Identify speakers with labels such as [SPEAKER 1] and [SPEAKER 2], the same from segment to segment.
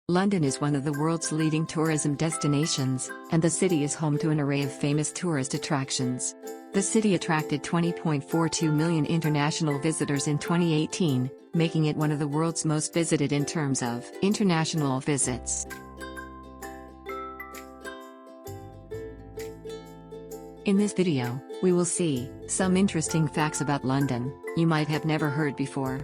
[SPEAKER 1] London is one of the world's leading tourism destinations, and the city is home to an array of famous tourist attractions. The city attracted 20.42 million international visitors in 2018, making it one of the world's most visited in terms of international visits. In this video, we will see some interesting facts about London you might have never heard before.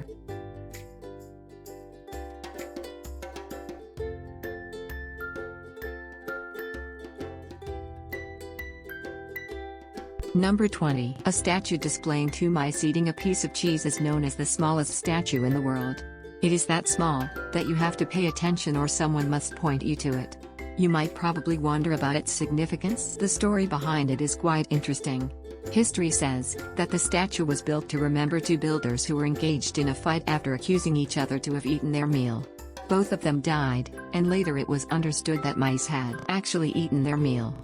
[SPEAKER 1] Number 20. A statue displaying 2 mice eating a piece of cheese is known as the smallest statue in the world. It is that small that you have to pay attention or someone must point you to it. You might probably wonder about its significance. The story behind it is quite interesting. History says that the statue was built to remember 2 builders who were engaged in a fight after accusing each other to have eaten their meal. Both of them died, and later it was understood that mice had actually eaten their meal.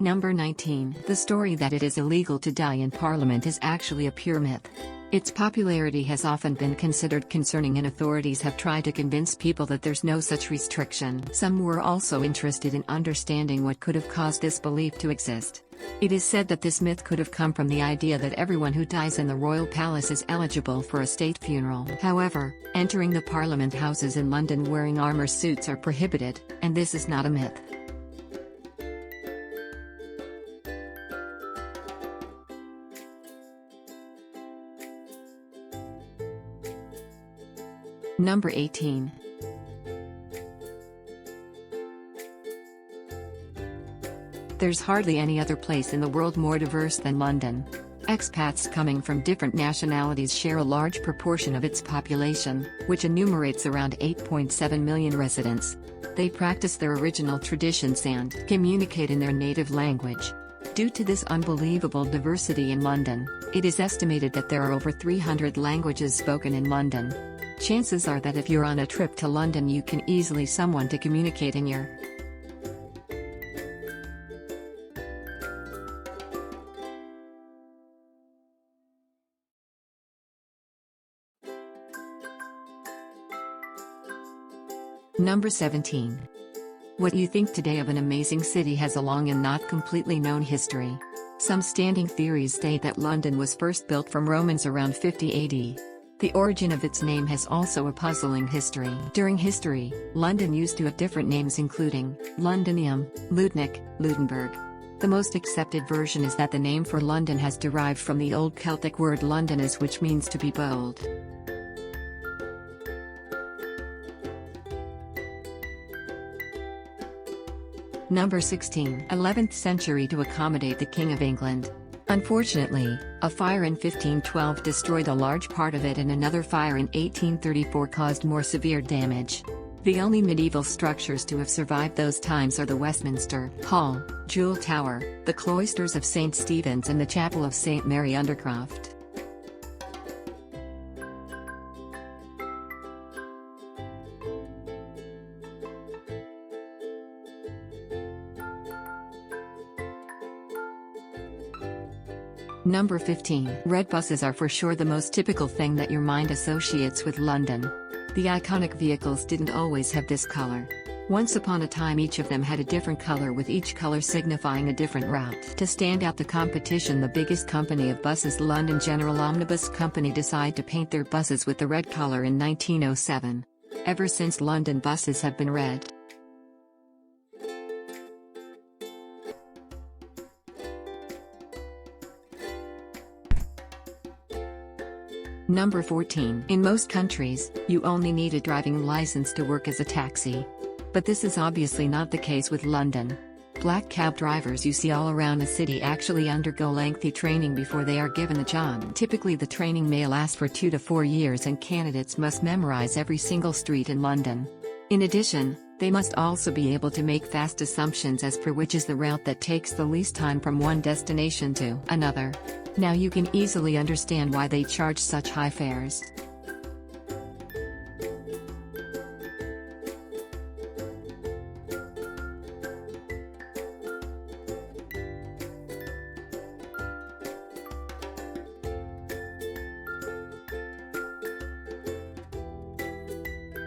[SPEAKER 1] Number 19. The story that it is illegal to die in Parliament is actually a pure myth. Its popularity has often been considered concerning, and authorities have tried to convince people that there's no such restriction. Some were also interested in understanding what could have caused this belief to exist. It is said that this myth could have come from the idea that everyone who dies in the royal palace is eligible for a state funeral. However, entering the Parliament houses in London wearing armor suits are prohibited, and this is not a myth. Number 18. There's hardly any other place in the world more diverse than London. Expats coming from different nationalities share a large proportion of its population, which enumerates around 8.7 million residents. They practice their original traditions and communicate in their native language. Due to this unbelievable diversity in London, it is estimated that there are over 300 languages spoken in London. Chances are that if you're on a trip to London you can easily someone to communicate in your. Number 17. What you think today of an amazing city has a long and not completely known history. Some standing theories state that London was first built from Romans around 50 AD. The origin of its name has also a puzzling history. During history, London used to have different names including Londinium, Ludnic, Ludenberg. The most accepted version is that the name for London has derived from the Old Celtic word Londinus, which means to be bold. Number 16. 11th century to accommodate the King of England. Unfortunately, a fire in 1512 destroyed a large part of it, and another fire in 1834 caused more severe damage. The only medieval structures to have survived those times are the Westminster Hall, Jewel Tower, the cloisters of St. Stephen's and the Chapel of St. Mary Undercroft. Number 15. Red buses are for sure the most typical thing that your mind associates with London. The iconic vehicles didn't always have this color. Once upon a time each of them had a different color, with each color signifying a different route. To stand out the competition, the biggest company of buses, London General Omnibus Company, decided to paint their buses with the red color in 1907. Ever since, London buses have been red. Number 14. In most countries, you only need a driving license to work as a taxi. But this is obviously not the case with London. Black cab drivers you see all around the city actually undergo lengthy training before they are given the job. Typically the training may last for 2 to 4 years, and candidates must memorize every single street in London. In addition, they must also be able to make fast assumptions as per which is the route that takes the least time from one destination to another. Now you can easily understand why they charge such high fares.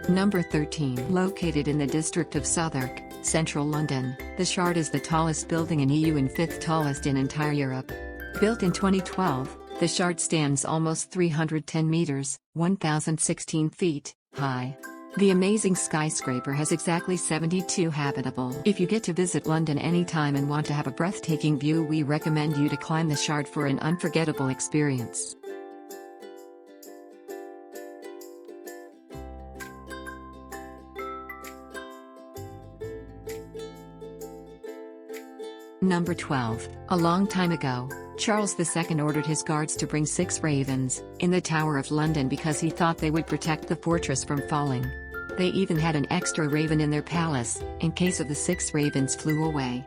[SPEAKER 1] Number 13. Located in the district of Southwark, central London, the Shard is the tallest building in EU and 5th tallest in entire Europe. Built in 2012, the Shard stands almost 310 meters, 1,016 feet, high. The amazing skyscraper has exactly 72 habitable. If you get to visit London anytime and want to have a breathtaking view, we recommend you to climb the Shard for an unforgettable experience. Number 12. A long time ago, Charles II ordered his guards to bring 6 ravens in the Tower of London because he thought they would protect the fortress from falling. They even had an extra raven in their palace, in case of the 6 ravens flew away.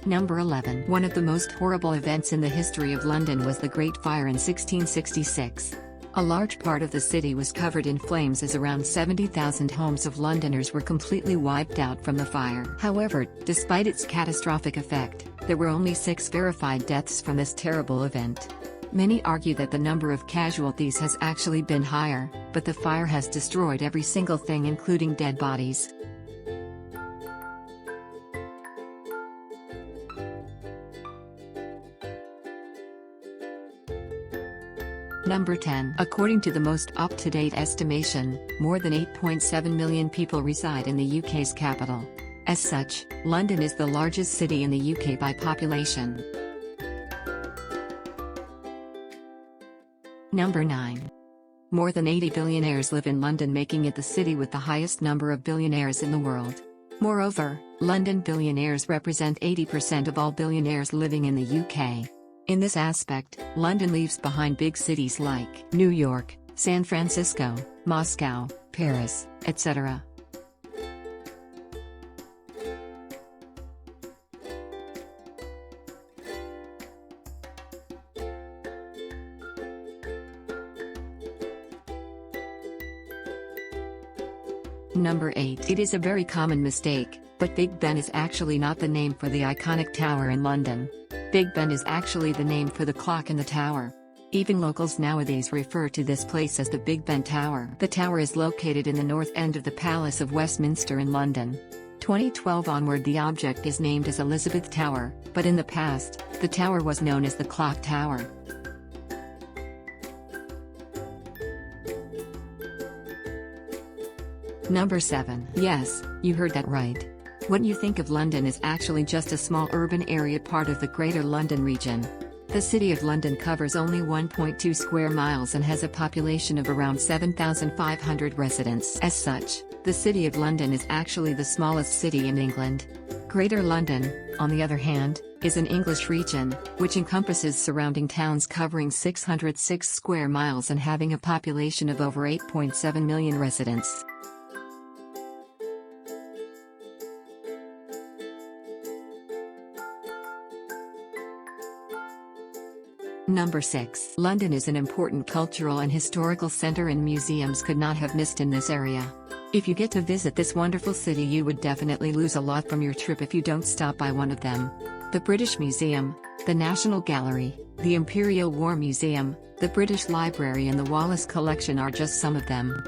[SPEAKER 1] Number 11. One of the most horrible events in the history of London was the Great Fire in 1666. A large part of the city was covered in flames as around 70,000 homes of Londoners were completely wiped out from the fire. However, despite its catastrophic effect, there were only 6 verified deaths from this terrible event. Many argue that the number of casualties has actually been higher, but the fire has destroyed every single thing, including dead bodies. Number 10. According to the most up-to-date estimation, more than 8.7 million people reside in the UK's capital. As such, London is the largest city in the UK by population. Number 9. More than 80 billionaires live in London, making it the city with the highest number of billionaires in the world. Moreover, London billionaires represent 80% of all billionaires living in the UK. In this aspect, London leaves behind big cities like New York, San Francisco, Moscow, Paris, etc. Number 8. It is a very common mistake, but Big Ben is actually not the name for the iconic tower in London. Big Ben is actually the name for the clock in the tower. Even locals nowadays refer to this place as the Big Ben Tower. The tower is located in the north end of the Palace of Westminster in London. 2012 onward, the object is named as Elizabeth Tower, but in the past, the tower was known as the Clock Tower. Number 7. Yes, you heard that right. What you think of London is actually just a small urban area, part of the Greater London region. The City of London covers only 1.2 square miles and has a population of around 7,500 residents. As such, the City of London is actually the smallest city in England. Greater London, on the other hand, is an English region, which encompasses surrounding towns covering 606 square miles and having a population of over 8.7 million residents. Number 6. London is an important cultural and historical center, and museums could not have missed in this area. If you get to visit this wonderful city, you would definitely lose a lot from your trip if you don't stop by one of them. The British Museum, the National Gallery, the Imperial War Museum, the British Library and the Wallace Collection are just some of them.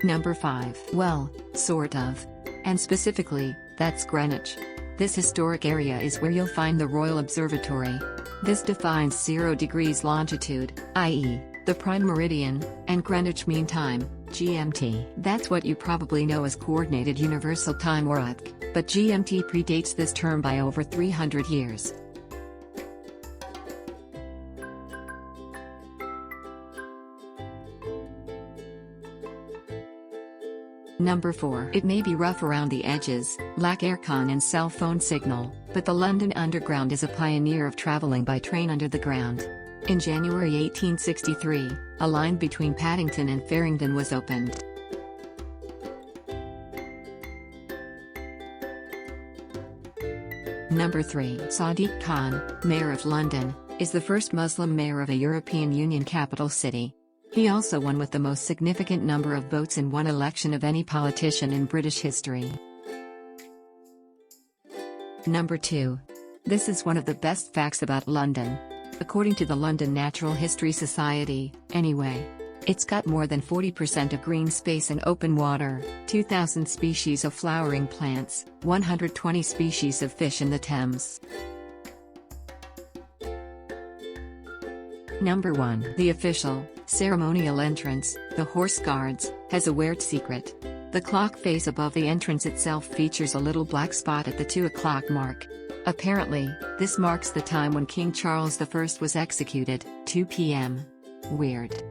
[SPEAKER 1] Number 5. Well, sort of. And specifically, that's Greenwich. This historic area is where you'll find the Royal Observatory. This defines 0 degrees longitude, i.e., the prime meridian, and Greenwich Mean Time, GMT. That's what you probably know as Coordinated Universal Time, or UTC, but GMT predates this term by over 300 years. Number 4. It may be rough around the edges, lack aircon and cell phone signal, but the London Underground is a pioneer of travelling by train under the ground. In January 1863, a line between Paddington and Farringdon was opened. Number 3. Sadiq Khan, Mayor of London, is the first Muslim mayor of a European Union capital city. He also won with the most significant number of votes in one election of any politician in British history. Number 2. This is one of the best facts about London. According to the London Natural History Society, anyway. It's got more than 40% of green space and open water, 2,000 species of flowering plants, 120 species of fish in the Thames. Number 1. The official, ceremonial entrance, the Horse Guards, has a weird secret. The clock face above the entrance itself features a little black spot at the 2 o'clock mark. Apparently, this marks the time when King Charles I was executed, 2 p.m. Weird.